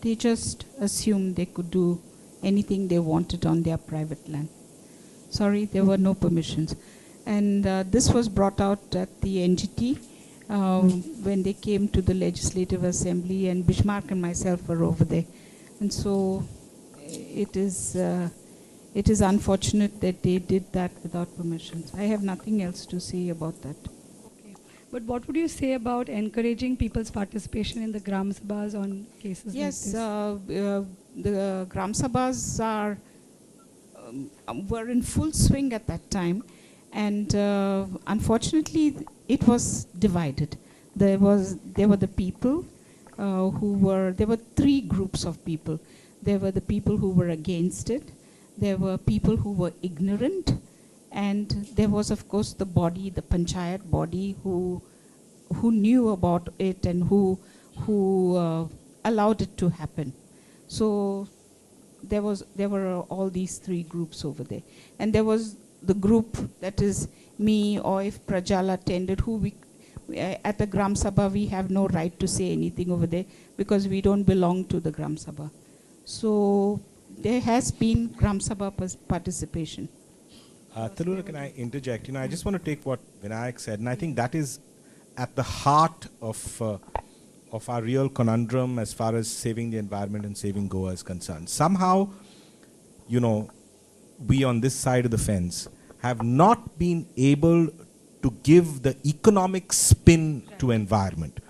They just assumed they could do anything they wanted on their private land. Sorry, there were no permissions. And this was brought out at the NGT when they came to the Legislative Assembly, and Bismarck and myself were over there. And so it is unfortunate that they did that without permissions. I have nothing else to say about that. Okay. But what would you say about encouraging people's participation in the Gram Sabhas on cases like this? Yes, the Gram Sabhas were in full swing at that time, and unfortunately it was divided. There were the people there were three groups of people. There were the people who were against it, there were people who were ignorant, and there was, of course, the body, the panchayat body, who knew about it and who allowed it to happen. So there were all these three groups over there. And there was the group that is me, or if Prajal attended, at the Gram Sabha we have no right to say anything over there because we don't belong to the Gram Sabha. So there has been Gram Sabha participation. Talula, can I interject? I just want to take what Vinayak said, and I think that is at the heart of our real conundrum as far as saving the environment and saving Goa is concerned. Somehow, we on this side of the fence have not been able to give the economic spin to environment.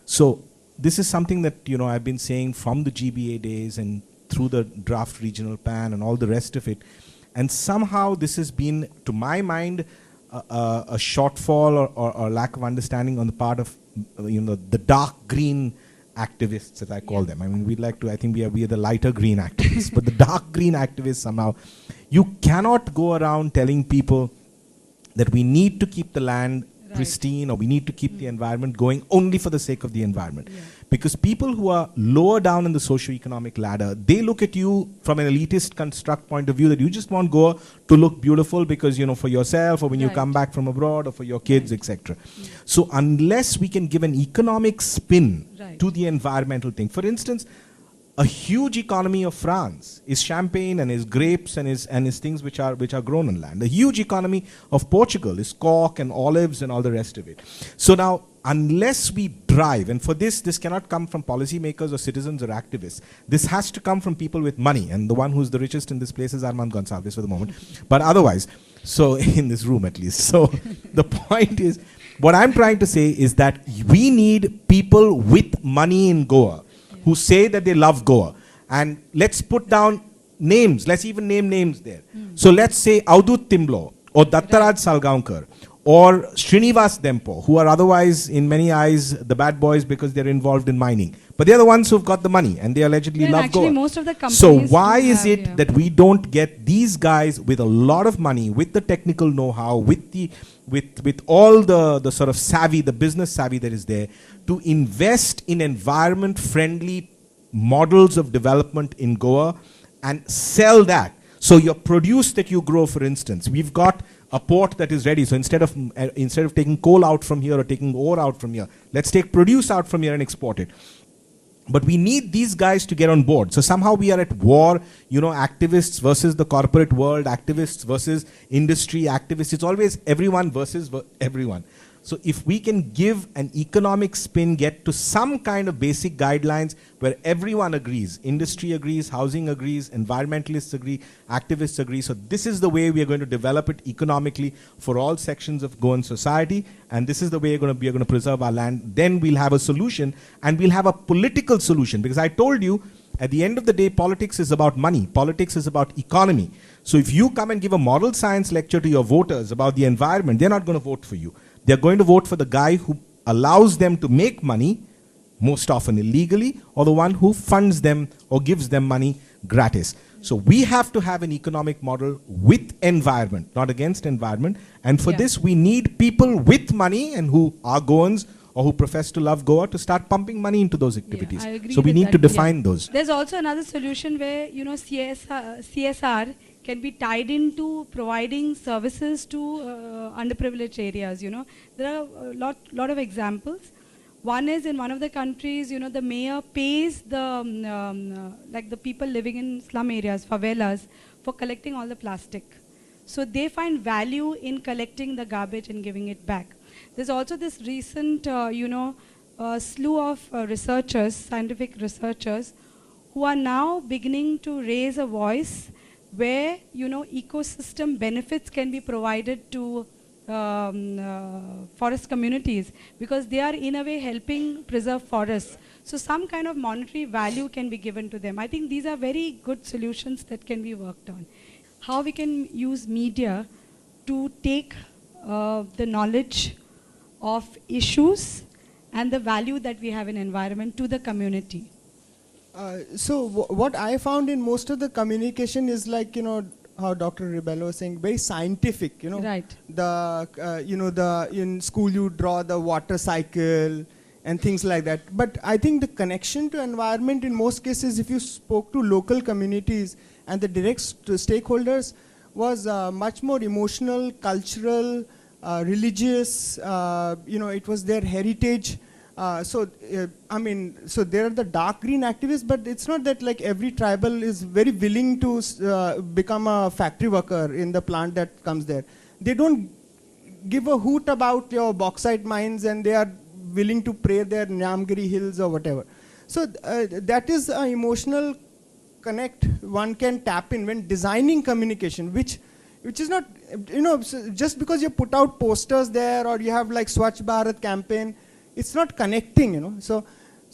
So this is something that I've been saying from the GBA days and through the draft regional plan and all the rest of it. And somehow this has been, to my mind, a shortfall or lack of understanding on the part of the dark green activists, as I call them. I mean, I think we are the lighter green activists, but the dark green activists somehow, you cannot go around telling people that we need to keep the land pristine, or we need to keep the environment going only for the sake of the environment. Yeah. Because people who are lower down in the socio-economic ladder, they look at you from an elitist construct point of view that you just want Goa to look beautiful because, for yourself, or when you come back from abroad, or for your kids, etc. Yeah. So unless we can give an economic spin to the environmental thing, for instance, a huge economy of France is champagne and is grapes and is things which are grown on land. A huge economy of Portugal is cork and olives and all the rest of it. So now, unless we drive, and for this cannot come from policymakers or citizens or activists. This has to come from people with money, and the one who's the richest in this place is Armand Gonsalves for the moment. But otherwise, so in this room at least. So the point is, what I'm trying to say is that we need people with money in Goa who say that they love Goa. And let's put down names. Let's even name names there. So let's say Avadut Timlo, or Dattaraj Salgaonkar, or Srinivas Dempo, who are otherwise, in many eyes, the bad boys because they're involved in mining. But they're the ones who've got the money, and they allegedly love Goa. Most of the companies so why is it that we don't get these guys with a lot of money, with the technical know-how, with all the sort of savvy, the business savvy that is there, to invest in environment-friendly models of development in Goa and sell that? So your produce that you grow, for instance, we've got a port that is ready. So instead of taking coal out from here or taking ore out from here, let's take produce out from here and export it. But we need these guys to get on board. So somehow we are at war, activists versus the corporate world, activists versus industry, activists. It's always everyone versus everyone. So if we can give an economic spin, get to some kind of basic guidelines where everyone agrees, industry agrees, housing agrees, environmentalists agree, activists agree. So this is the way we are going to develop it economically for all sections of Goan society, and this is the way we are going to preserve our land. Then we'll have a solution, and we'll have a political solution, because I told you, at the end of the day, politics is about money. Politics is about economy. So if you come and give a moral science lecture to your voters about the environment, they're not going to vote for you. They're going to vote for the guy who allows them to make money, most often illegally, or the one who funds them or gives them money gratis. So we have to have an economic model with environment, not against environment. And for this, we need people with money and who are Goans or who profess to love Goa to start pumping money into those activities. So we need to define those. There's also another solution where, CSR can be tied into providing services to underprivileged areas. There are a lot of examples. One is in one of the countries, the mayor pays like the people living in slum areas, favelas, for collecting all the plastic. So they find value in collecting the garbage and giving it back. There's also this recent, slew of researchers, scientific researchers, who are now beginning to raise a voice where, ecosystem benefits can be provided to forest communities, because they are in a way helping preserve forests. So some kind of monetary value can be given to them. I think these are very good solutions that can be worked on. How we can use media to take the knowledge of issues and the value that we have in environment to the community. So what I found in most of the communication is like, how Dr. Ribello was saying, very scientific, Right. In school you draw the water cycle and things like that. But I think the connection to environment in most cases, if you spoke to local communities and the direct stakeholders, was much more emotional, cultural, religious, it was their heritage. So there are the dark green activists, but it's not that like every tribal is very willing to become a factory worker in the plant that comes there. They don't give a hoot about your bauxite mines, and they are willing to pray their Nyamgiri hills or whatever. So that is an emotional connect one can tap in when designing communication, which is not, just because you put out posters there or you have like Swachh Bharat campaign, it's not connecting, So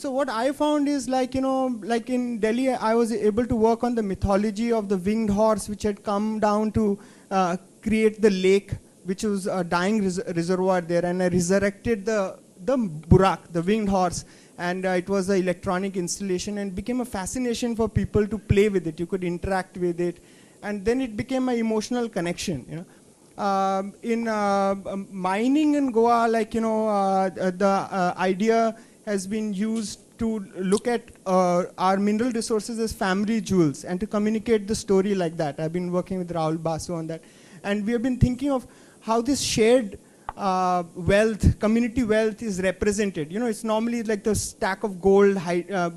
what I found is like in Delhi, I was able to work on the mythology of the winged horse, which had come down to create the lake, which was a dying reservoir there, and I resurrected the burak, the winged horse, and it was an electronic installation, and became a fascination for people to play with it. You could interact with it, and then it became an emotional connection, in mining in Goa, the idea has been used to look at our mineral resources as family jewels and to communicate the story like that. I've been working with Rahul Basu on that. And we have been thinking of how this shared wealth, community wealth is represented. It's normally like the stack of gold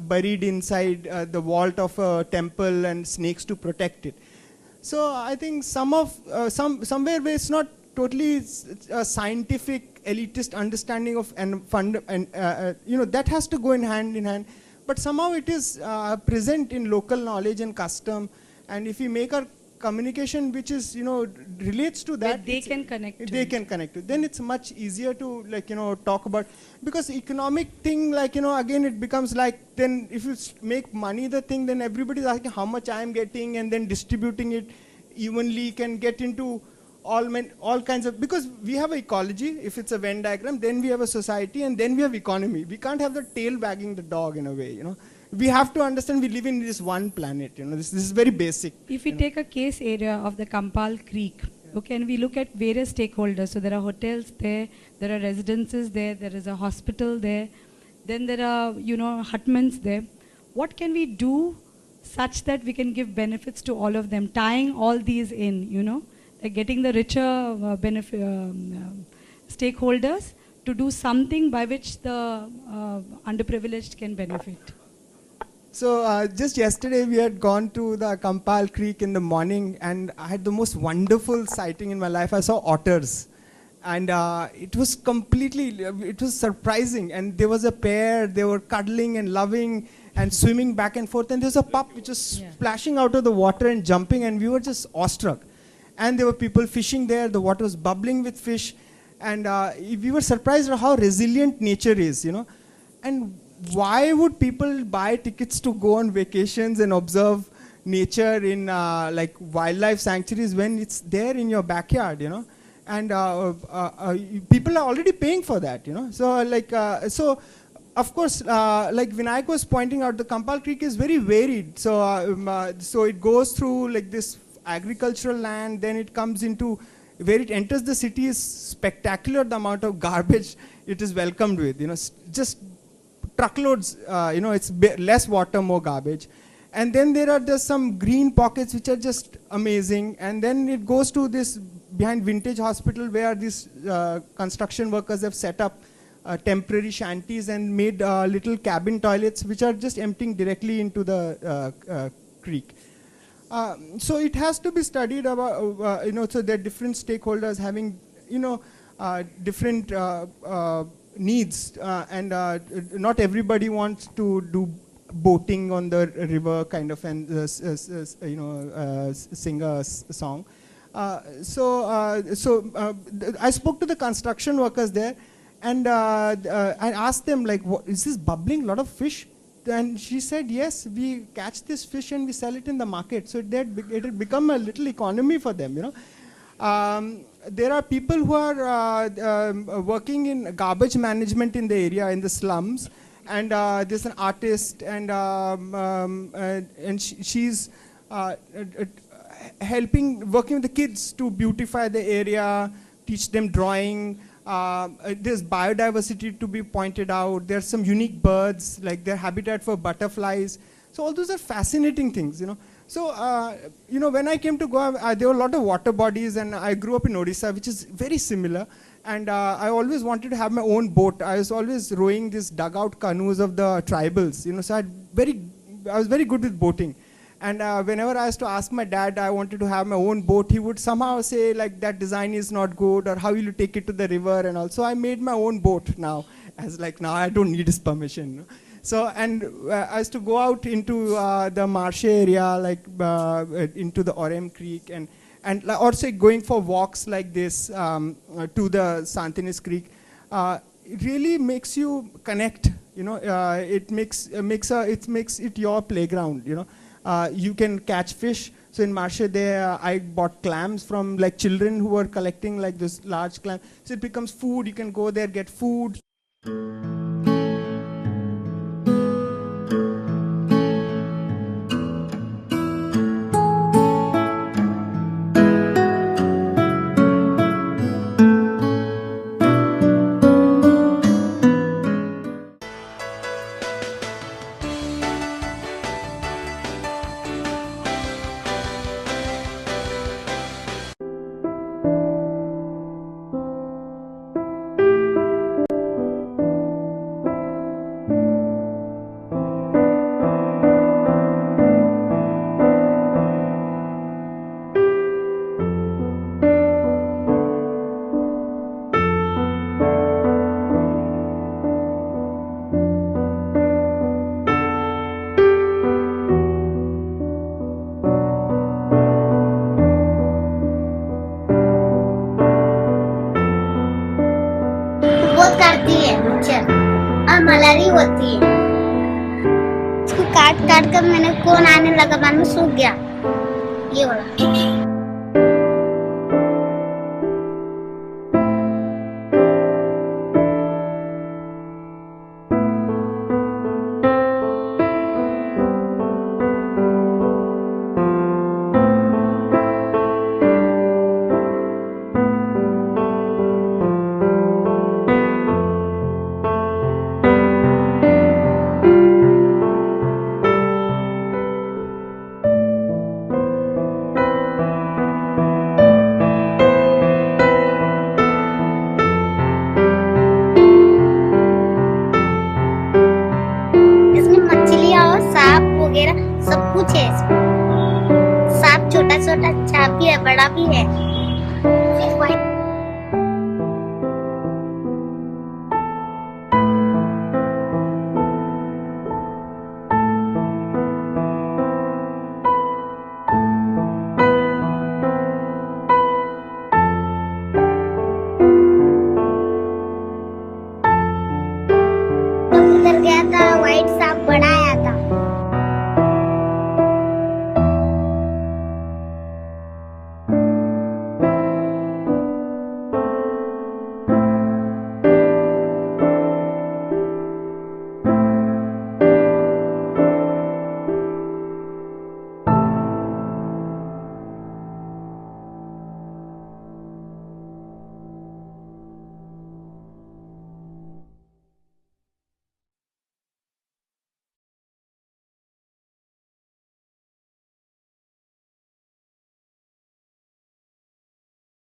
buried inside the vault of a temple and snakes to protect it. So I think somewhere where it's not totally a scientific elitist understanding of that has to go in hand. But somehow it is present in local knowledge and custom. And if we make our communication which is relates to that, they can connect to. They can connect to. Then it's much easier to talk about, because economic thing again it becomes like, then if you make money the thing, then everybody's asking how much I am getting, and then distributing it evenly can get into all kinds of, because we have ecology, if it's a Venn diagram, then we have a society, and then we have economy. We can't have the tail wagging the dog in a way, We have to understand we live in this one planet, This is very basic. If we take a case area of the Kampal Creek, okay, and we look at various stakeholders, so there are hotels there are residences there is a hospital there, then there are, hutments there. What can we do such that we can give benefits to all of them, tying all these in, like getting the richer stakeholders to do something by which the underprivileged can benefit? So just yesterday we had gone to the Kampal Creek in the morning, and I had the most wonderful sighting in my life. I saw otters, and it was surprising. And there was a pair, they were cuddling and loving and swimming back and forth. And there was a pup which was splashing out of the water and jumping, and we were just awestruck. And there were people fishing there, the water was bubbling with fish. And we were surprised at how resilient nature is, And why would people buy tickets to go on vacations and observe nature in like wildlife sanctuaries when it's there in your backyard, And people are already paying for that, So of course, like Vinayak was pointing out, the Kampal Creek is very varied. So it goes through like this agricultural land, then it comes into where it enters the city is spectacular. The amount of garbage it is welcomed with, just truckloads, it's less water, more garbage. And then there are just some green pockets which are just amazing. And then it goes to this behind Vintage Hospital where these construction workers have set up temporary shanties and made little cabin toilets which are just emptying directly into the creek. So it has to be studied about, so there are different stakeholders having, different needs, and not everybody wants to do boating on the river kind of and sing a song. So I spoke to the construction workers there, and I asked them, like, is this bubbling a lot of fish? And she said, yes, we catch this fish and we sell it in the market. So it had become a little economy for them, There are people who are working in garbage management in the area, in the slums. And there's an artist, and she's working with the kids to beautify the area, teach them drawing. There's biodiversity to be pointed out. There's some unique birds, like their habitat for butterflies. So all those are fascinating things, So, when I came to Goa, there were a lot of water bodies, and I grew up in Odisha, which is very similar. And I always wanted to have my own boat. I was always rowing these dugout canoes of the tribals, So I was very good with boating. And whenever I used to ask my dad, I wanted to have my own boat, he would somehow say, like, that design is not good, or how will you take it to the river and all. So I made my own boat now, now I don't need his permission. So, and I used to go out into the Marsha area, like into the Orem Creek, and also going for walks like this to the Santinis Creek. It really makes you connect, it makes it your playground, You can catch fish. So in Marsha there, I bought clams from like children who were collecting like this large clam. So it becomes food. You can go there, get food. करती है मच्छर और malaria होती है। इसको काट काट कर मैंने कौन आने लगा, मन में सूख गया ये वाला। सब कुछ है, सांप छोटा छोटा, अच्छा भी है, बड़ा भी है।